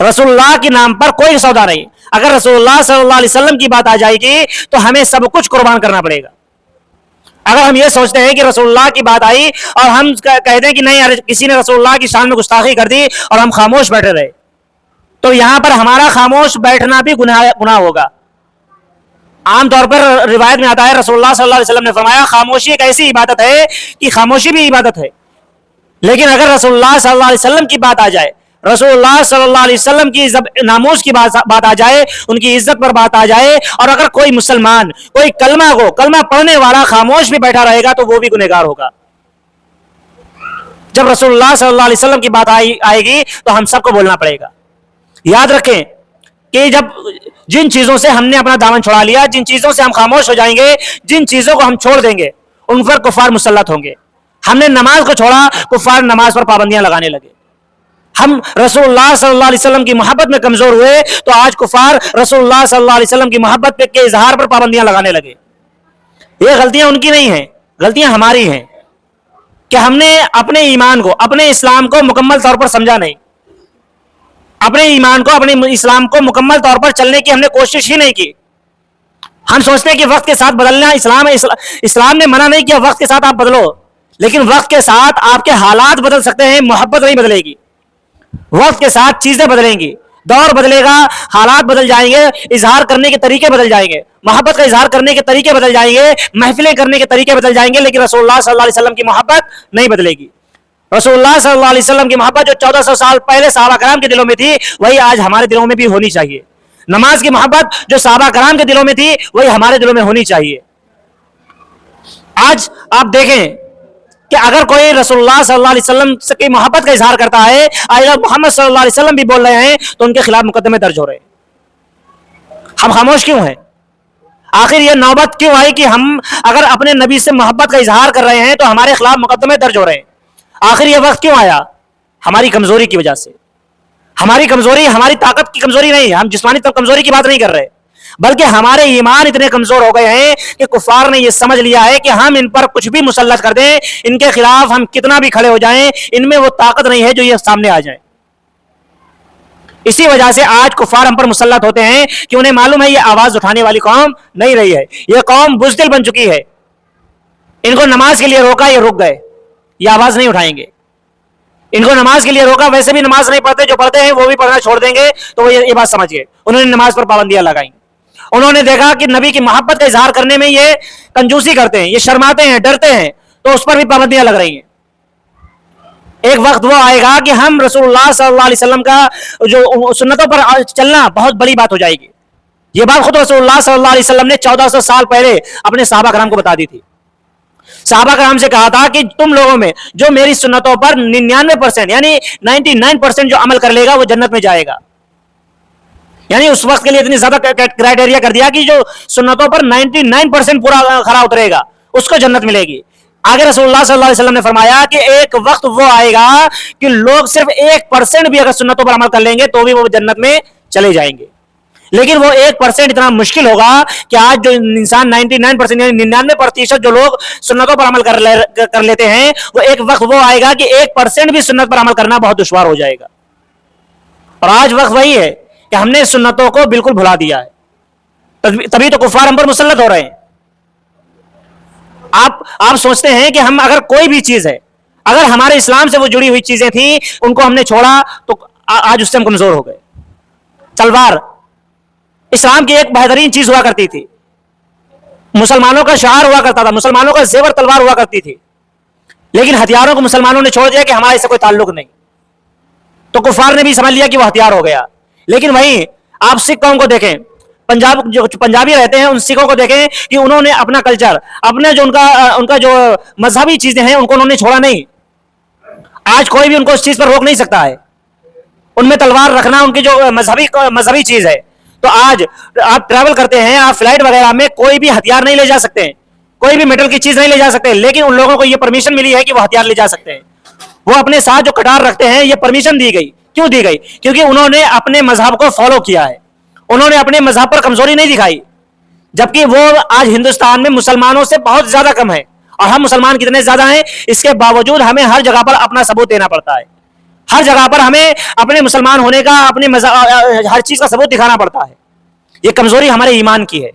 رسول اللہ کے نام پر کوئی سودا نہیں. اگر رسول اللہ صلی اللہ علیہ وسلم کی بات آ جائے گی تو ہمیں سب کچھ قربان کرنا پڑے گا. اگر ہم یہ سوچتے ہیں کہ رسول اللہ کی بات آئی اور ہم کہتے ہیں کہ نہیں کسی نے رسول اللہ کی شان میں گستاخی کر دی اور ہم خاموش بیٹھے رہے, تو یہاں پر ہمارا خاموش بیٹھنا بھی گناہ ہوگا. عام طور پر روایت میں آتا ہے رسول اللہ صلی اللہ علیہ وسلم نے فرمایا خاموشی ایک ایسی عبادت ہے کہ خاموشی بھی عبادت ہے. لیکن اگر رسول اللہ صلی اللہ علیہ وسلم کی بات آ جائے, رسول اللہ صلی اللہ علیہ وسلم کی ناموس کی بات آ جائے, ان کی عزت پر بات آ جائے, اور اگر کوئی مسلمان کوئی کلمہ پڑھنے والا خاموش بھی بیٹھا رہے گا تو وہ بھی گنہگار ہوگا. جب رسول اللہ صلی اللہ علیہ وسلم کی بات آئے گی تو ہم سب کو بولنا پڑے گا. یاد رکھیں کہ جن چیزوں سے ہم نے اپنا دامن چھڑا لیا, جن چیزوں سے ہم خاموش ہو جائیں گے, جن چیزوں کو ہم چھوڑ دیں گے, ان پر کفار مسلط ہوں گے. ہم نے نماز کو چھوڑا, کفار نماز پر پابندیاں لگانے لگے. ہم رسول اللہ صلی اللہ علیہ وسلم کی محبت میں کمزور ہوئے تو آج کفار رسول اللہ صلی اللہ علیہ وسلم کی محبت کے اظہار پر پابندیاں لگانے لگے. یہ غلطیاں ان کی نہیں ہیں, غلطیاں ہماری ہیں کہ ہم نے اپنے ایمان کو, اپنے اسلام کو مکمل طور پر سمجھا نہیں. اپنے ایمان کو, اپنے اسلام کو مکمل طور پر چلنے کی ہم نے کوشش ہی نہیں کی. ہم سوچتے ہیں کہ وقت کے ساتھ بدلنا اسلام نے منع نہیں کیا وقت کے ساتھ آپ بدلو, لیکن وقت کے ساتھ آپ کے حالات بدل سکتے ہیں, محبت نہیں بدلے گی. وقت کے ساتھ چیزیں بدلیں گی, دور بدلے گا, حالات بدل جائیں گے, اظہار کرنے کے طریقے بدل جائیں گے, محبت کا اظہار کرنے کے طریقے بدل جائیں گے, محفلیں کرنے کے طریقے بدل جائیں گے, لیکن رسول اللہ صلی اللہ علیہ وسلم کی محبت نہیں بدلے گی. رسول اللہ صلی اللہ علیہ وسلم کی محبت جو 1400 سال پہلے صحابہ کرام کے دلوں میں تھی وہی آج ہمارے دلوں میں بھی ہونی چاہیے. نماز کی محبت جو صحابہ کرام کے دلوں میں تھی وہی ہمارے دلوں میں ہونی چاہیے. آج آپ دیکھیں کہ اگر کوئی رسول اللہ صلی اللہ علیہ وسلم کی محبت کا اظہار کرتا ہے, اگر محمد صلی اللہ علیہ وسلم بھی بول رہے ہیں تو ان کے خلاف مقدمے درج ہو رہے ہیں. ہم خاموش کیوں ہیں؟ آخر یہ نوبت کیوں آئی کہ ہم اگر اپنے نبی سے محبت کا اظہار کر رہے ہیں تو ہمارے خلاف مقدمے درج ہو رہے ہیں؟ آخر یہ وقت کیوں آیا؟ ہماری کمزوری کی وجہ سے. ہماری کمزوری ہماری طاقت کی کمزوری نہیں, ہم جسمانی کمزوری کی بات نہیں کر رہے, بلکہ ہمارے ایمان اتنے کمزور ہو گئے ہیں کہ کفار نے یہ سمجھ لیا ہے کہ ہم ان پر کچھ بھی مسلط کر دیں, ان کے خلاف ہم کتنا بھی کھڑے ہو جائیں, ان میں وہ طاقت نہیں ہے جو یہ سامنے آ جائیں. اسی وجہ سے آج کفار ہم پر مسلط ہوتے ہیں کہ انہیں معلوم ہے یہ آواز اٹھانے والی قوم نہیں رہی ہے, یہ قوم بزدل بن چکی ہے. ان کو نماز کے لیے روکا, یہ رک گئے, یہ آواز نہیں اٹھائیں گے. ان کو نماز کے لیے روکا, ویسے بھی نماز نہیں پڑھتے, جو پڑھتے ہیں وہ بھی پڑھنا چھوڑ دیں گے, تو وہ یہ بات سمجھ گئے. انہوں نے نماز پر پابندیاں لگائیں. انہوں نے دیکھا کہ نبی کی محبت کا اظہار کرنے میں یہ کنجوسی کرتے ہیں, یہ شرماتے ہیں, ڈرتے ہیں, تو اس پر بھی پابندیاں لگ رہی ہیں. ایک وقت وہ آئے گا کہ ہم رسول اللہ صلی اللہ علیہ وسلم کا جو سنتوں پر چلنا بہت بڑی بات ہو جائے گی. یہ بات خود رسول اللہ صلی اللہ علیہ وسلم نے 1400 سال پہلے اپنے صحابہ کرام کو بتا دی تھی. صحابہ کرام سے کہا تھا کہ تم لوگوں میں جو میری سنتوں پر 99% یعنی 99% جو عمل کر لے گا وہ جنت میں جائے گا. یعنی اس وقت کے لیے اتنی زیادہ کرائٹیریا کر دیا کہ جو سنتوں پر 99% پورا کھرا اترے گا اس کو جنت ملے گی. آگے رسول اللہ صلی اللہ علیہ وسلم نے فرمایا کہ ایک وقت وہ آئے گا کہ لوگ صرف 1% بھی اگر سنتوں پر عمل کر لیں گے تو بھی وہ جنت میں چلے جائیں گے. لیکن وہ 1% اتنا مشکل ہوگا کہ آج جو انسان 99% یعنی 99% جو لوگ سنتوں پر عمل کر لیتے ہیں, وہ ایک وقت وہ آئے گا کہ 1% بھی سنت پر عمل کرنا بہت دشوار ہو جائے گا. اور آج وقت وہی ہے کہ ہم نے سنتوں کو بالکل بھلا دیا ہے, تبھی تو کفار ہم پر مسلط ہو رہے ہیں. آپ سوچتے ہیں کہ ہم اگر کوئی بھی چیز ہے, اگر ہمارے اسلام سے وہ جڑی ہوئی چیزیں تھیں ان کو ہم نے چھوڑا تو آج اس سے ہم کمزور ہو گئے. تلوار اسلام کی ایک بہترین چیز ہوا کرتی تھی, مسلمانوں کا شعار ہوا کرتا تھا, مسلمانوں کا زیور تلوار ہوا کرتی تھی, لیکن ہتھیاروں کو مسلمانوں نے چھوڑ دیا کہ ہمارے سے کوئی تعلق نہیں. تو کفار نے بھی سمجھ لیا کہ وہ ہتھیار ہو گیا. لیکن وہیں آپ سکھ قوم کو دیکھیں, جو پنجابی رہتے ہیں ان سکھوں کو دیکھیں کہ انہوں نے اپنا کلچر, اپنے جو ان کا جو مذہبی چیزیں ہیں ان کو انہوں نے چھوڑا نہیں. آج کوئی بھی ان کو اس چیز پر روک نہیں سکتا ہے. ان میں تلوار رکھنا ان کی جو مذہبی چیز ہے. تو آج آپ ٹریول کرتے ہیں, آپ فلائٹ وغیرہ میں کوئی بھی ہتھیار نہیں لے جا سکتے ہیں, کوئی بھی میٹل کی چیز نہیں لے جا سکتے, لیکن ان لوگوں کو یہ پرمیشن ملی ہے کہ وہ ہتھیار لے جا سکتے ہیں. وہ اپنے ساتھ جو کٹار رکھتے ہیں یہ پرمیشن دی گئی. کیوں دی گئی؟ کیونکہ انہوں نے اپنے مذہب کو فالو کیا ہے, انہوں نے اپنے مذہب پر کمزوری نہیں دکھائی. جبکہ وہ آج ہندوستان میں مسلمانوں سے بہت زیادہ کم ہے, اور ہم مسلمان کتنے زیادہ ہیں اس کے باوجود ہمیں ہر جگہ پر اپنا ثبوت دینا پڑتا ہے. ہر جگہ پر ہمیں اپنے مسلمان ہونے کا، اپنے ہر چیز کا ثبوت دکھانا پڑتا ہے. یہ کمزوری ہمارے ایمان کی ہے.